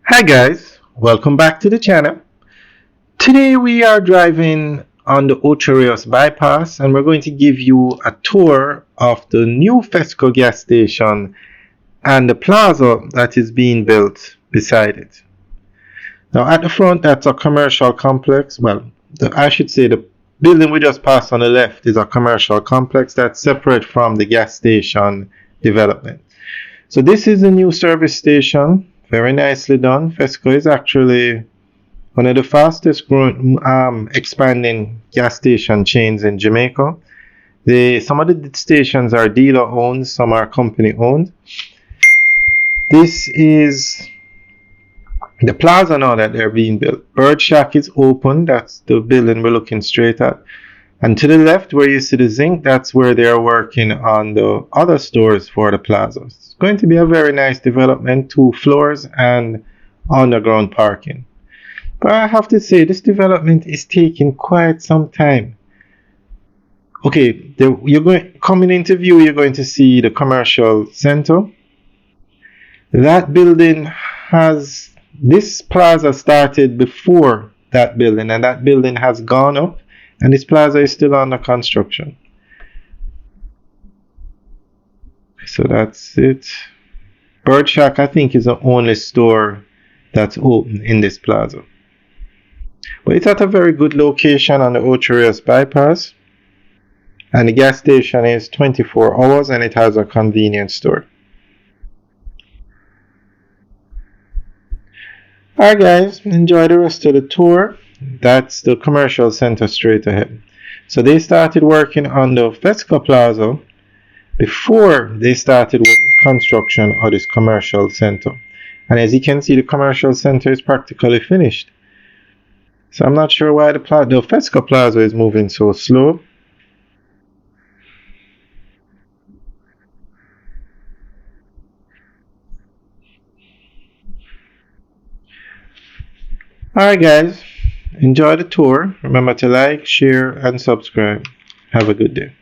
Hi guys, welcome back to the channel. Today we are driving on the Ocho Rios bypass and we're going to give you a tour of the new Fesco gas station and the plaza that is being built beside it. Now at the front that's a commercial complex. I should say the building we just passed on the left is a commercial complex that's separate from the gas station development. So this is a new service station, very nicely done. Fesco is actually one of the fastest growing, expanding gas station chains in Jamaica. Some of the stations are dealer owned, some are company owned. This is the plaza now that they're being built. Bird Shack is open, that's the building we're looking straight at. And to the left, where you see the zinc, that's where they're working on the other stores for the plaza. It's going to be a very nice development, 2 floors and underground parking. But I have to say, this development is taking quite some time. Okay, coming into view, you're going to see the commercial center. That building this plaza started before that building, and that building has gone up, and this plaza is still under construction. So that's it. Bird Shack, I think, is the only store that's open in this plaza. But it's at a very good location on the Ocho Rios bypass. And the gas station is 24 hours and it has a convenience store. Alright guys, enjoy the rest of the tour. That's the commercial center straight ahead. So they started working on the Fesco Plaza before they started with construction of this commercial center. And as you can see, the commercial center is practically finished. So I'm not sure why the Fesco Plaza is moving so slow. Alright guys, enjoy the tour. Remember to like, share and subscribe. Have a good day.